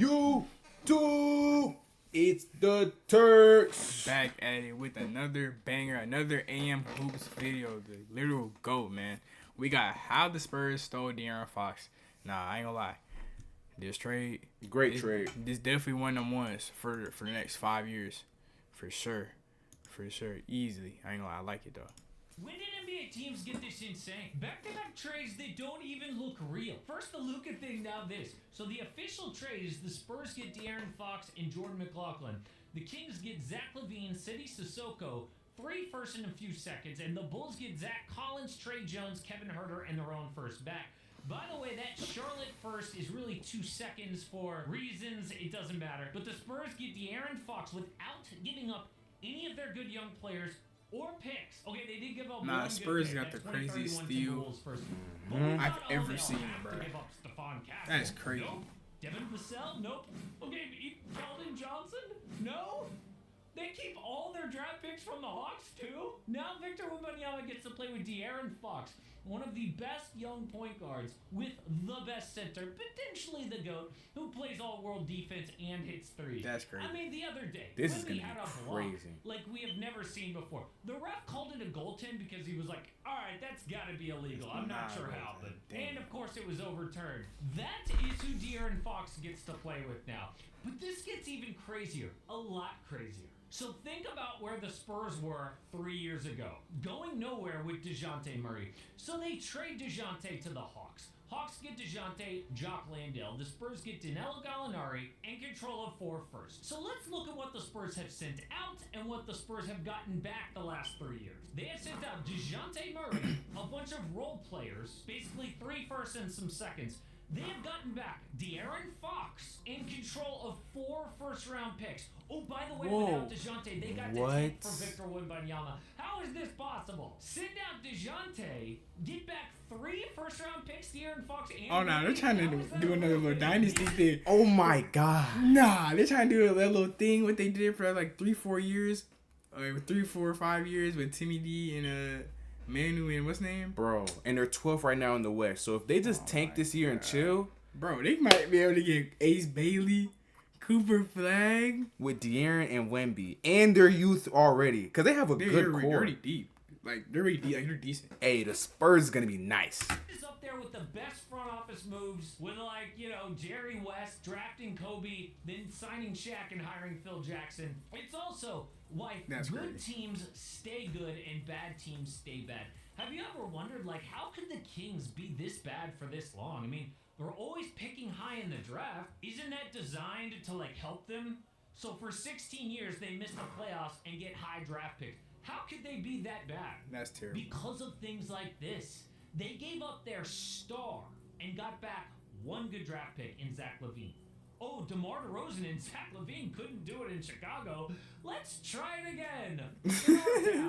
YouTube. It's the Turks. Back at it with another banger, another AM Hoops video. The literal GOAT, man. We got how the Spurs stole De'Aaron Fox. Nah, I ain't gonna lie. This trade. Great trade. This definitely one of them ones for the next 5 years. For sure. Easily. I ain't gonna lie. I like it, though. When did NBA teams get this insane? Back-to-back trades that don't even look real. First the Luka thing, now this. So the official trade is the Spurs get De'Aaron Fox and Jordan McLaughlin. The Kings get Zach LaVine, Sidi Sissoko, 3 firsts in a few seconds, and the Bulls get Zach Collins, Trey Jones, Kevin Huerter, and their own first back. By the way, that Charlotte first is really 2 seconds for reasons it doesn't matter. But the Spurs get De'Aaron Fox without giving up any of their good young players or picks. Okay, they did give up one Spurs good got pick. the craziest steal I've ever seen, bro. That is crazy. Nope. Devin Vassell? Nope. Okay, Keldon Johnson? No. They keep all their draft picks from the Hawks, too? Now Victor Wembanyama gets to play with De'Aaron Fox, one of the best young point guards with the best center, potentially the GOAT, who plays all-world defense and hits threes. That's crazy. I mean, the other day, This is Wemby gonna had be a block crazy. like we have never seen before. The ref called it a goaltend because he was like, all right, that's got to be illegal. I'm not sure how, but... And, of course, it was overturned. That is who De'Aaron Fox gets to play with now. But this gets even crazier, a lot crazier. So think about where the Spurs were 3 years ago. Going nowhere with DeJounte Murray. So they trade DeJounte to the Hawks. Hawks get DeJounte, Jock Landale. The Spurs get Danilo Gallinari and control of 4 firsts. So let's look at what the Spurs have sent out and what the Spurs have gotten back the last 3 years. They have sent out DeJounte Murray, a bunch of role players, basically 3 firsts and some seconds. They have gotten back De'Aaron Fox in control of 4 first-round picks. Oh, by the way, without DeJounte, they got to tank for Victor Wembanyama. How is this possible? Send out DeJounte, get back 3 first-round picks, De'Aaron Fox, and... Oh, nah, they're trying to do another little dynasty thing. Oh my god. Nah, they're trying to do that little thing, what they did for like 3-4 years. Or 3, 4, 5 years with Timmy D and Manu and what's his name? Bro, and they're 12th right now in the West. So if they just tank this year and chill... Bro, they might be able to get Ace Bailey, Cooper Flag. With De'Aaron and Wemby. And their youth already. Because they have a good core. They're already deep. Like, they're already deep. Like, they're decent. Hey, the Spurs is going to be nice. Is up there with the best front office moves with, like, you know, Jerry West drafting Kobe, then signing Shaq and hiring Phil Jackson. It's also why good teams stay good and bad teams stay bad. Have you ever wondered, like, how could the Kings be this bad for this long? I mean, they're always picking high in the draft. Isn't that designed to, like, help them? So for 16 years, they missed the playoffs and get high draft picks. How could they be that bad? That's terrible. Because of things like this. They gave up their star and got back 1 good draft pick in Zach LaVine. Oh, DeMar DeRozan and Zach LaVine couldn't do it in Chicago. Let's try it again.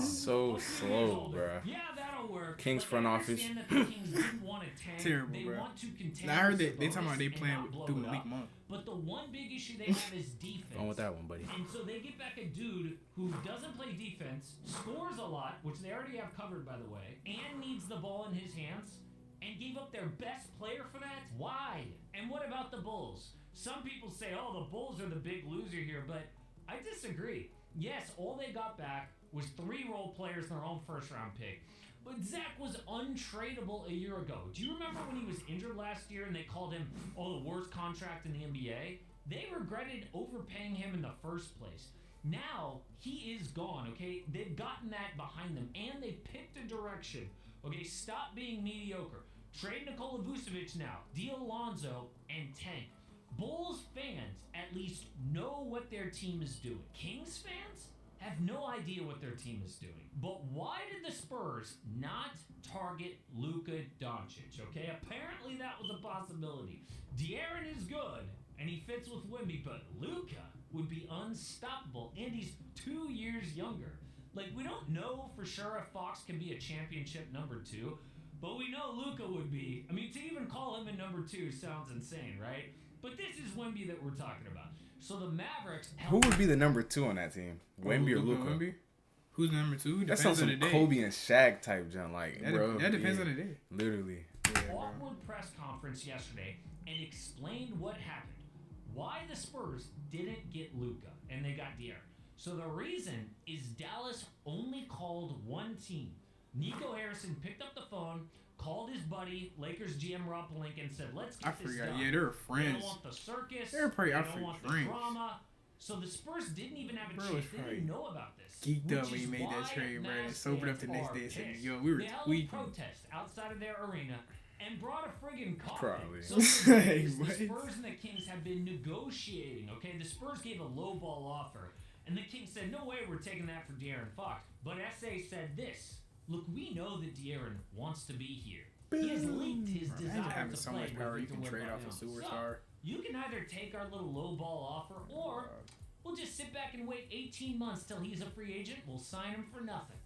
So slow, bro. Yeah, that'll work. Kings front office. That the Kings didn't want to tank. Terrible, they bro. want to contain. I heard that they talking about they playing through Malik Monk. But the one big issue they have is defense. On with that one, buddy. And so they get back a dude who doesn't play defense, scores a lot, which they already have covered, by the way, and needs the ball in his hands, and gave up their best player for that? Why? And what about the Bulls? Some people say, oh, the Bulls are the big loser here, but I disagree. Yes, all they got back was 3 role players and their own first-round pick. But Zach was untradeable a year ago. Do you remember when he was injured last year and they called him, oh, the worst contract in the NBA? They regretted overpaying him in the first place. Now, he is gone, okay? They've gotten that behind them, and they've picked a direction. Okay, stop being mediocre. Trade Nikola Vucevic now, deal Lonzo, and tank. Bulls fans at least know what their team is doing. Kings fans have no idea what their team is doing. But why did the Spurs not target Luka Doncic? Okay, apparently that was a possibility. De'Aaron is good, and he fits with Wemby, but Luka would be unstoppable, and he's 2 years younger. Like, we don't know for sure if Fox can be a championship number 2, but we know Luka would be. I mean, to even call him a number 2 sounds insane, right? But this is Wemby that we're talking about. So the Mavericks... Who would be the number 2 on that team? Wemby or Luka? Wemby? Who's number 2? That sounds like Kobe and Shaq type, John. Like, bro. That depends on the day. Literally. Awkward press conference yesterday and explained what happened. Why the Spurs didn't get Luka, and they got De'Aaron. So the reason is Dallas only called one team. Nico Harrison picked up the phone, called his buddy, Lakers GM Rob Pelinka, and said, let's get this done. Yeah, they were They friends. don't want the circus. They were pretty They don't want the friends. drama. So the Spurs didn't even have a chance. They didn't know about this. Geeked up when which he is made that why trade, bro. And Mavs sobered up the fans next are day and said, pissed. yo, we were They held a tweaking. protest outside of their arena and brought a friggin' car. Probably. So for days, the What? Spurs and the Kings have been negotiating. Okay, the Spurs gave a low ball offer, and the Kings said, "No way, we're taking that for De'Aaron Fox." But SA said this: "Look, we know that De'Aaron wants to be here. He has leaked his Imagine desire having to so play much with power you Victor can trade off a Wembanyama. superstar. So, you can either take our little low ball offer, or we'll just sit back and wait 18 months till he's a free agent. We'll sign him for nothing.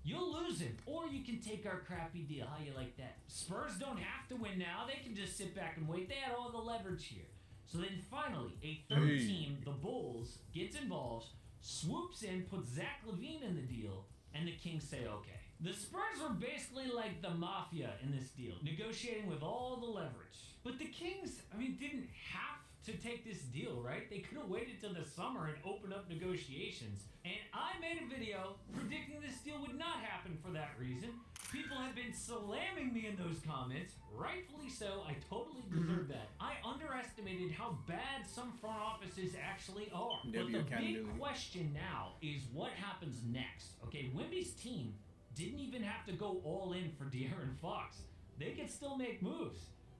You'll lose him, or you can take our crappy deal. How you like that? Spurs don't have to win now. They can just sit back and wait. They had all the leverage here. So then finally, a third team, the Bulls, gets involved, swoops in, puts Zach LaVine in the deal, and the Kings say okay. The Spurs were basically like the mafia in this deal, negotiating with all the leverage. But the Kings, didn't have to take this deal, right? They could have waited till the summer and opened up negotiations. And I made a video predicting this deal would not happen for that reason. People have been slamming me in those comments. Rightfully so. I totally deserve that. I underestimated how bad some front offices actually are. But the big question now is what happens next. Okay, Wemby's team didn't even have to go all in for De'Aaron Fox. They can still make moves.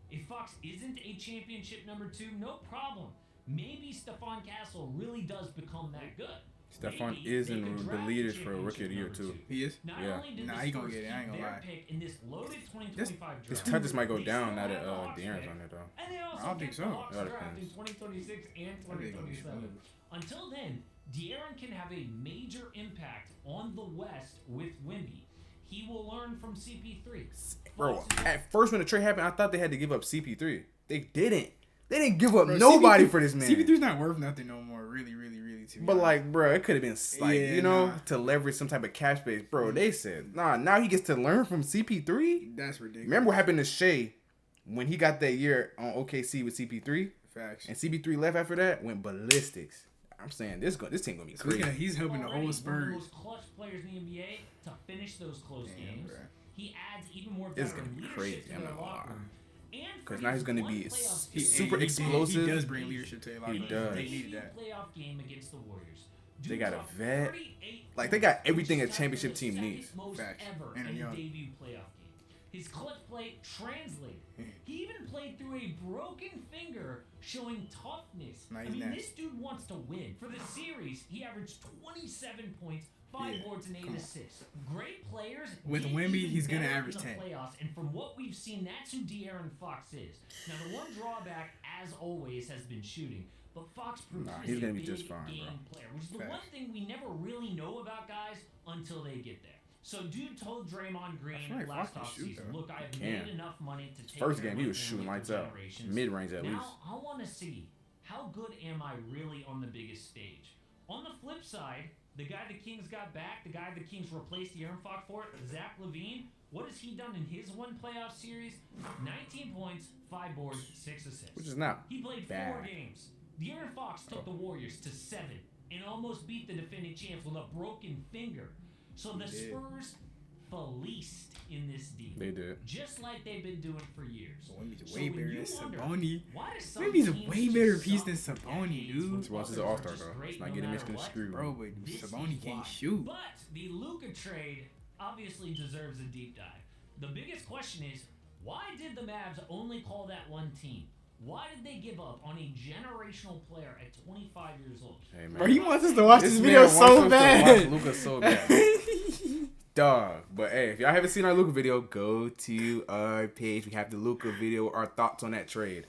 If Fox isn't a championship number 2, no problem. Maybe Stephon Castle really does become that good. Stephon is in the leaders for Rookie of the Year, too. He is? Not Yeah. only did Nah, the he gonna Spurs get it. I ain't keep gonna their lie. pick in this loaded 2025 His draft, touches might go they down still now that have the Hawks De'Aaron's pick, on there, though. and they also I don't think get so. the Hawks That draft in depends. 2026 and I think it'll be 2027. smooth. Until then, De'Aaron can have a major impact on the West with Wemby. He will learn from CP3. Bro, Fox is- at first when the trade happened, I thought they had to give up CP3. They didn't. They didn't give up Bro, nobody CP3 for this man. CP3's not worth nothing no more. Really, to be But honest. like, bro, it could have been like, Yeah, nah. To leverage some type of cap space. Bro, they said, nah, now he gets to learn from CP3. That's ridiculous. Remember what happened to Shea when he got that year on OKC with CP3? Facts. And CP3 left after that, went ballistics. I'm saying this team gonna be crazy. He's helping the already whole one of the Spurs. most clutch players in the NBA to finish those close games. Bro. He adds even more It's veteran gonna be leadership crazy, to I'm their not gonna locker lie. room. And Because for now his he's gonna one be playoff super game, explosive. He does bring leadership to the locker room. does. They needed that. Playoff game against the Warriors. They got a dropped vet. 38 Like, they got points, everything which a is championship the team second needs. most Facts. ever And in a young. debut playoff game. His clutch play translated. He even played through a broken finger, showing toughness. Nah, he's nasty. This dude wants to win. For the series, he averaged 27 points, 5 Yeah, boards, and 8 come on. assists. Great players. With get Wemby, even he's gonna better average in the 10. Playoffs, and from what we've seen, that's who De'Aaron Fox is. Now, the one drawback, as always, has been shooting. But Fox proves Nah, he's he's gonna be big just fine, bro. game player, which is the Facts. one thing we never really know about guys until they get there. So, dude told Draymond Green I feel like last Fox can shoot, offseason, though. "Look, I have Can. made enough money to take First care game, of he my was shooting family lights for out. generations. Mid-range at now, least. I want to see how good am I really on the biggest stage. On the flip side, the guy the Kings got back, the guy the Kings replaced De'Aaron Fox for, Zach LaVine, what has he done in his one playoff series? 19 points, 5 boards, 6 assists. Which is not He played 4 bad. games. De'Aaron Fox took the Warriors to 7 and almost beat the defending champs with a broken finger. So the He did. Spurs fleeced in this deal. They did. Just like they've been doing for years. Wemby's So way when better you than wonder, Saboni. why does some Wemby's a teams way just better piece suck than Saboni, decades dude. when Once it's an others all-star, are just though. great Let's not no get him matter what? misconstrued. Bro, but This Saboni is can't why. shoot. But the Luka trade obviously deserves a deep dive. The biggest question is, why did the Mavs only call that one team? Why did they give up on a generational player at 25 years old? Hey, man. Bro, he wants us to watch this man video wants so us to bad. watch Luka so bad. Dog. But hey, if y'all haven't seen our Luka video, go to our page. We have the Luka video, our thoughts on that trade.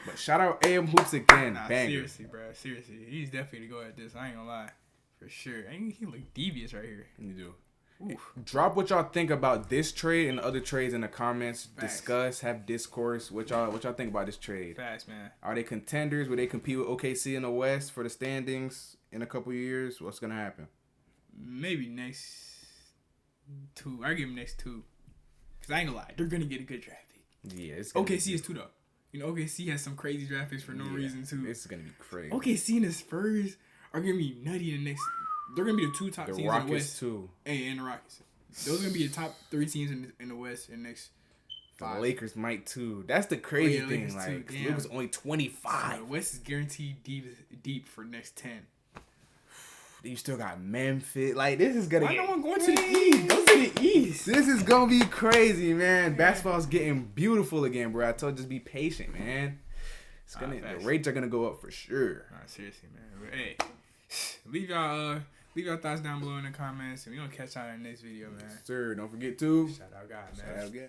But shout out AM Hoops again. Nah, Banger. seriously, bro. Seriously. He's definitely to go at this. I ain't gonna lie. For sure. He look devious right here. You do. Oof. Drop what y'all think about this trade and other trades in the comments. Facts. Discuss, have discourse. What y'all think about this trade? Fast, man. Are they contenders? Will they compete with OKC in the West for the standings in a couple years? What's gonna happen? Maybe next 2. I give him next 2. Because I ain't gonna lie. They're gonna get a good draft pick. Yeah, it's gonna OKC be- is 2, though. You know, OKC has some crazy draft picks for no reason too. This is gonna be crazy. OKC and the Spurs are gonna be nutty in the next. They're gonna be the two top The teams Rockets in the West. too. And the Rockets. Those are gonna be the top 3 teams in the West in the next The 5. Lakers might too. That's the crazy thing. Lakers too, Like damn. Luka's only 25. The West is guaranteed deep for the next 10. You still got Memphis. Like this is gonna Why get no one going to the East? Go to the East. This is gonna be crazy, man. Basketball's getting beautiful again, bro. I told you, just be patient, man. It's gonna the rates are gonna go up for sure. Nah, seriously, man. But, hey, leave your thoughts down below in the comments, and we gonna catch y'all in the next video, man. Sir, don't forget to Shout out God, man. shout out God.